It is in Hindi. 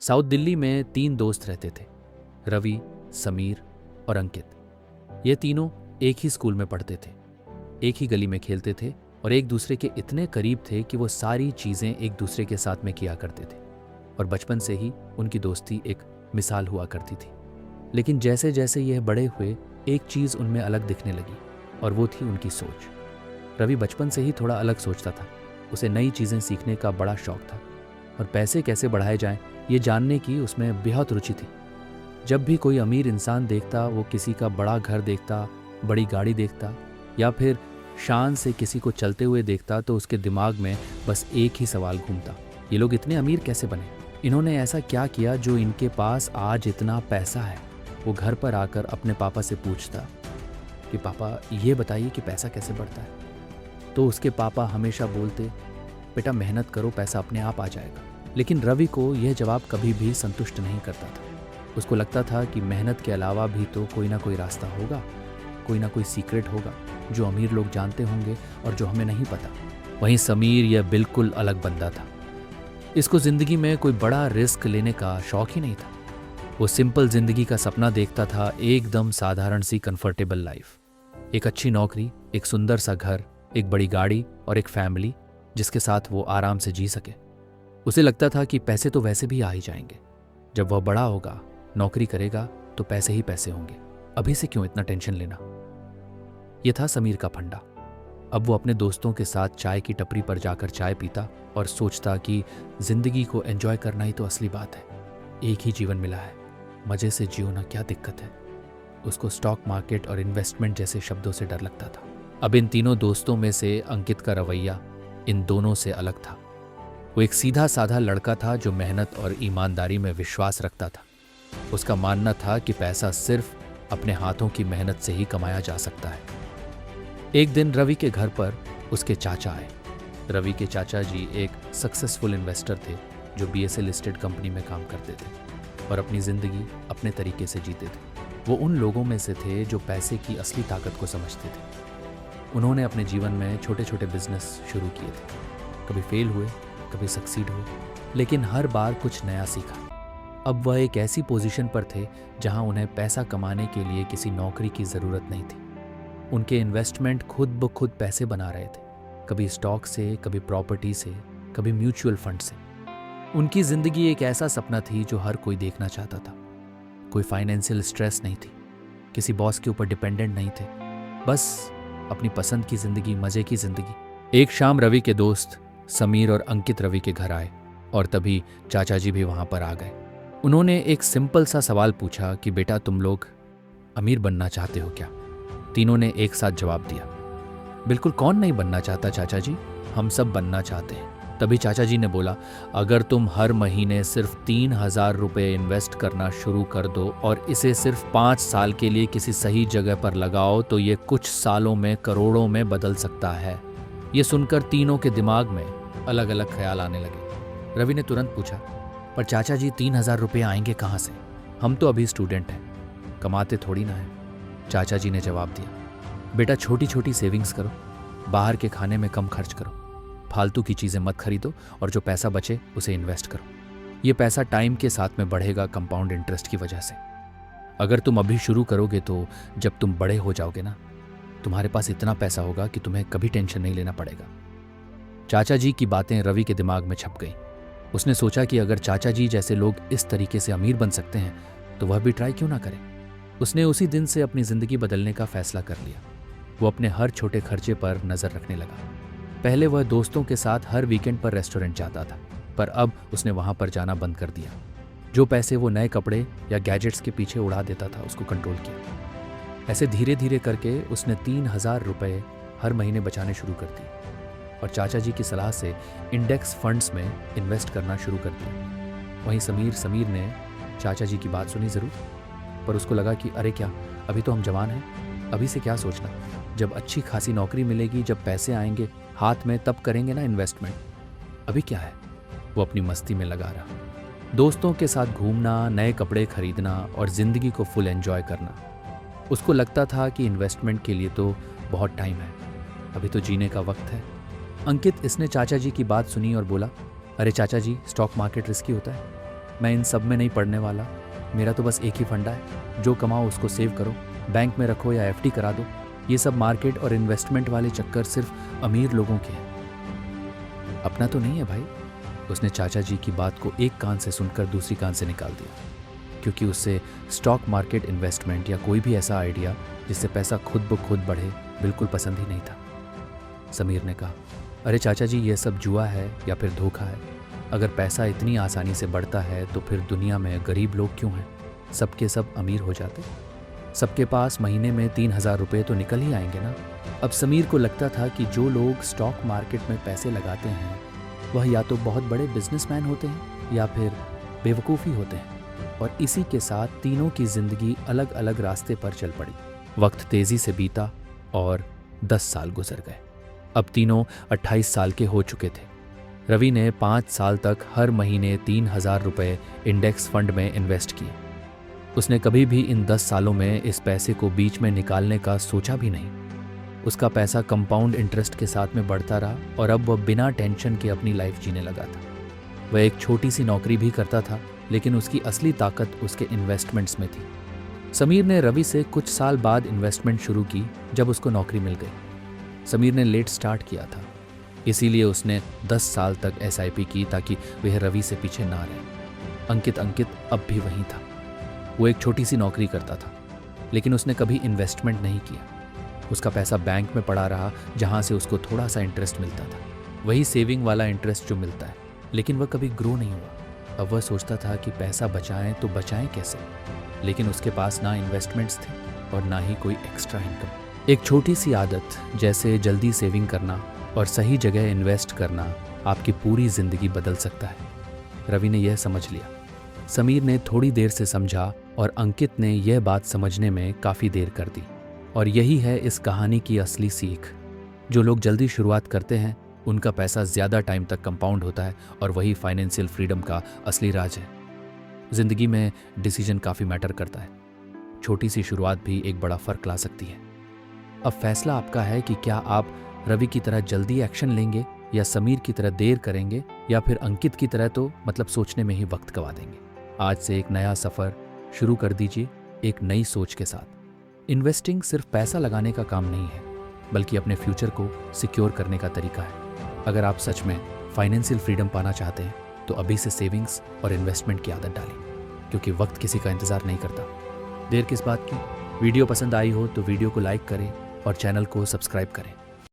साउथ दिल्ली में 3 दोस्त रहते थे, रवि, समीर और अंकित। ये तीनों एक ही स्कूल में पढ़ते थे, एक ही गली में खेलते थे और एक दूसरे के इतने करीब थे कि वो सारी चीज़ें एक दूसरे के साथ में किया करते थे और बचपन से ही उनकी दोस्ती एक मिसाल हुआ करती थी। लेकिन जैसे जैसे यह बड़े हुए, एक चीज़ उनमें अलग दिखने लगी और वो थी उनकी सोच। रवि बचपन से ही थोड़ा अलग सोचता था। उसे नई चीज़ें सीखने का बड़ा शौक था और पैसे कैसे बढ़ाए जाएं, ये जानने की उसमें बेहद रुचि थी। जब भी कोई अमीर इंसान देखता, वो किसी का बड़ा घर देखता, बड़ी गाड़ी देखता या फिर शान से किसी को चलते हुए देखता, तो उसके दिमाग में बस एक ही सवाल घूमता, ये लोग इतने अमीर कैसे बने? इन्होंने ऐसा क्या किया जो इनके पास आज इतना पैसा है? वो घर पर आकर अपने पापा से पूछता कि पापा ये बताइए कि पैसा कैसे बढ़ता है? तो उसके पापा हमेशा बोलते, बेटा मेहनत करो, पैसा अपने आप आ जाएगा। लेकिन रवि को यह जवाब कभी भी संतुष्ट नहीं करता था। उसको लगता था कि मेहनत के अलावा भी तो कोई ना कोई रास्ता होगा, कोई ना कोई सीक्रेट होगा जो अमीर लोग जानते होंगे और जो हमें नहीं पता। वहीं समीर यह बिल्कुल अलग बंदा था। इसको जिंदगी में कोई बड़ा रिस्क लेने का शौक ही नहीं था। वो सिंपल जिंदगी का सपना देखता था, एकदम साधारण सी कंफर्टेबल लाइफ, एक अच्छी नौकरी, एक सुंदर सा घर, एक बड़ी गाड़ी और एक फैमिली जिसके साथ वो आराम से जी सके। उसे लगता था कि पैसे तो वैसे भी आ ही जाएंगे, जब वह बड़ा होगा, नौकरी करेगा तो पैसे ही पैसे होंगे, अभी से क्यों इतना टेंशन लेना। यह था समीर का फंडा। अब वो अपने दोस्तों के साथ चाय की टपरी पर जाकर चाय पीता और सोचता कि जिंदगी को एंजॉय करना ही तो असली बात है। एक ही जीवन मिला है, मजे से जियो ना, क्या दिक्कत है। उसको स्टॉक मार्केट और इन्वेस्टमेंट जैसे शब्दों से डर लगता था। अब इन तीनों दोस्तों में से अंकित का रवैया इन दोनों से अलग था। वो एक सीधा साधा लड़का था जो मेहनत और ईमानदारी में विश्वास रखता था। उसका मानना था कि पैसा सिर्फ अपने हाथों की मेहनत से ही कमाया जा सकता है। एक दिन रवि के घर पर उसके चाचा आए। रवि के चाचा जी एक सक्सेसफुल इन्वेस्टर थे जो BSE लिस्टेड कंपनी में काम करते थे और अपनी जिंदगी अपने तरीके से जीते थे। वो उन लोगों में से थे जो पैसे की असली ताकत को समझते थे। उन्होंने अपने जीवन में छोटे छोटे बिजनेस शुरू किए थे, कभी फेल हुए, कभी सक्सीड हुए, लेकिन हर बार कुछ नया सीखा। अब वह एक ऐसी पोजीशन पर थे जहां उन्हें पैसा कमाने के लिए किसी नौकरी की ज़रूरत नहीं थी। उनके इन्वेस्टमेंट खुद ब खुद पैसे बना रहे थे, कभी स्टॉक से, कभी प्रॉपर्टी से, कभी म्यूचुअल फंड से। उनकी ज़िंदगी एक ऐसा सपना थी जो हर कोई देखना चाहता था। कोई फाइनेंशियल स्ट्रेस नहीं थी, किसी बॉस के ऊपर डिपेंडेंट नहीं थे, बस अपनी पसंद की ज़िंदगी, मज़े की ज़िंदगी। एक शाम रवि के दोस्त समीर और अंकित रवि के घर आए और तभी चाचा जी भी वहाँ पर आ गए। उन्होंने एक सिंपल सा सवाल पूछा कि बेटा तुम लोग अमीर बनना चाहते हो क्या? तीनों ने एक साथ जवाब दिया, बिल्कुल, कौन नहीं बनना चाहता चाचा जी, हम सब बनना चाहते हैं। तभी चाचा जी ने बोला, अगर तुम हर महीने सिर्फ 3,000 रुपये इन्वेस्ट करना शुरू कर दो और इसे सिर्फ 5 साल के लिए किसी सही जगह पर लगाओ तो ये कुछ सालों में करोड़ों में बदल सकता है। ये सुनकर तीनों के दिमाग में अलग अलग ख्याल आने लगे। रवि ने तुरंत पूछा, पर चाचा जी 3,000 रुपये आएंगे कहाँ से? हम तो अभी स्टूडेंट हैं, कमाते थोड़ी ना है। चाचा जी ने जवाब दिया, बेटा छोटी छोटी सेविंग्स करो, बाहर के खाने में कम खर्च करो, फालतू की चीज़ें मत खरीदो और जो पैसा बचे उसे इन्वेस्ट करो। ये पैसा टाइम के साथ में बढ़ेगा कंपाउंड इंटरेस्ट की वजह से। अगर तुम अभी शुरू करोगे तो जब तुम बड़े हो जाओगे ना, तुम्हारे पास इतना पैसा होगा कि तुम्हें कभी टेंशन नहीं लेना पड़ेगा। चाचा जी की बातें रवि के दिमाग में छप गई। उसने सोचा कि अगर चाचा जी जैसे लोग इस तरीके से अमीर बन सकते हैं तो वह भी ट्राई क्यों ना करे। उसने उसी दिन से अपनी ज़िंदगी बदलने का फैसला कर लिया। वो अपने हर छोटे खर्चे पर नज़र रखने लगा। पहले वह दोस्तों के साथ हर वीकेंड पर रेस्टोरेंट जाता था, पर अब उसने वहाँ पर जाना बंद कर दिया। जो पैसे वो नए कपड़े या गैजेट्स के पीछे उड़ा देता था, उसको कंट्रोल किया। ऐसे धीरे धीरे करके उसने 3,000 रुपये हर महीने बचाने शुरू कर दिए और चाचा जी की सलाह से इंडेक्स फंड्स में इन्वेस्ट करना शुरू कर दिया। वहीं समीर ने चाचा जी की बात सुनी ज़रूर, पर उसको लगा कि अरे क्या, अभी तो हम जवान हैं, अभी से क्या सोचना, जब अच्छी खासी नौकरी मिलेगी, जब पैसे आएंगे हाथ में, तब करेंगे ना इन्वेस्टमेंट, अभी क्या है। वो अपनी मस्ती में लगा रहा। दोस्तों के साथ घूमना, नए कपड़े खरीदना और ज़िंदगी को फुल एंजॉय करना। उसको लगता था कि इन्वेस्टमेंट के लिए तो बहुत टाइम है, अभी तो जीने का वक्त है। अंकित इसने चाचा जी की बात सुनी और बोला, अरे चाचा जी, स्टॉक मार्केट रिस्की होता है, मैं इन सब में नहीं पड़ने वाला। मेरा तो बस एक ही फंडा है, जो कमाओ उसको सेव करो, बैंक में रखो या एफडी करा दो। ये सब मार्केट और इन्वेस्टमेंट वाले चक्कर सिर्फ अमीर लोगों के हैं, अपना तो नहीं है भाई। उसने चाचा जी की बात को एक कान से सुनकर दूसरी कान से निकाल दिया, क्योंकि उससे स्टॉक मार्केट इन्वेस्टमेंट या कोई भी ऐसा आइडिया जिससे पैसा खुद ब खुद बढ़े बिल्कुल पसंद ही नहीं था। समीर ने कहा, अरे चाचा जी, ये सब जुआ है या फिर धोखा है? अगर पैसा इतनी आसानी से बढ़ता है तो फिर दुनिया में गरीब लोग क्यों हैं? सबके सब अमीर हो जाते, सबके पास महीने में 3,000 रुपये तो निकल ही आएंगे ना। अब समीर को लगता था कि जो लोग स्टॉक मार्केट में पैसे लगाते हैं वह या तो बहुत बड़े बिजनेसमैन होते हैं या फिर बेवकूफ़ी होते हैं, और इसी के साथ तीनों की जिंदगी अलग अलग रास्ते पर चल पड़ी। वक्त तेजी से बीता और 10 साल गुजर गए। अब तीनों 28 साल के हो चुके थे। रवि ने 5 साल तक हर महीने 3,000 रुपये इंडेक्स फंड में इन्वेस्ट किए। उसने कभी भी इन 10 सालों में इस पैसे को बीच में निकालने का सोचा भी नहीं। उसका पैसा कंपाउंड इंटरेस्ट के साथ में बढ़ता रहा और अब वह बिना टेंशन के अपनी लाइफ जीने लगा था। वह एक छोटी सी नौकरी भी करता था, लेकिन उसकी असली ताकत उसके इन्वेस्टमेंट्स में थी। समीर ने रवि से कुछ साल बाद इन्वेस्टमेंट शुरू की जब उसको नौकरी मिल गई। समीर ने लेट स्टार्ट किया था, इसीलिए उसने 10 साल तक SIP की ताकि वह रवि से पीछे ना रहे। अंकित अब भी वहीं था। वो एक छोटी सी नौकरी करता था, लेकिन उसने कभी इन्वेस्टमेंट नहीं किया। उसका पैसा बैंक में पड़ा रहा, जहाँ से उसको थोड़ा सा इंटरेस्ट मिलता था, वही सेविंग वाला इंटरेस्ट जो मिलता है, लेकिन वह कभी ग्रो नहीं हुआ। अब वह सोचता था कि पैसा बचाएं तो बचाएं कैसे, लेकिन उसके पास ना इन्वेस्टमेंट्स थे और ना ही कोई एक्स्ट्रा इनकम। एक छोटी सी आदत जैसे जल्दी सेविंग करना और सही जगह इन्वेस्ट करना आपकी पूरी जिंदगी बदल सकता है। रवि ने यह समझ लिया। समीर ने थोड़ी देर से समझा और अंकित ने यह बात समझने में काफ़ी देर कर दी। और यही है इस कहानी की असली सीख। जो लोग जल्दी शुरुआत करते हैं उनका पैसा ज़्यादा टाइम तक कंपाउंड होता है, और वही फाइनेंशियल फ्रीडम का असली राज है। ज़िंदगी में डिसीजन काफ़ी मैटर करता है। छोटी सी शुरुआत भी एक बड़ा फ़र्क ला सकती है। अब फैसला आपका है कि क्या आप रवि की तरह जल्दी एक्शन लेंगे या समीर की तरह देर करेंगे, या फिर अंकित की तरह तो मतलब सोचने में ही वक्त गवा देंगे। आज से एक नया सफ़र शुरू कर दीजिए, एक नई सोच के साथ। इन्वेस्टिंग सिर्फ पैसा लगाने का काम नहीं है, बल्कि अपने फ्यूचर को सिक्योर करने का तरीका है। अगर आप सच में फाइनेंशियल फ्रीडम पाना चाहते हैं तो अभी से सेविंग्स और इन्वेस्टमेंट की आदत डालें, क्योंकि वक्त किसी का इंतज़ार नहीं करता। देर किस बात की? वीडियो पसंद आई हो तो वीडियो को लाइक करें और चैनल को सब्सक्राइब करें।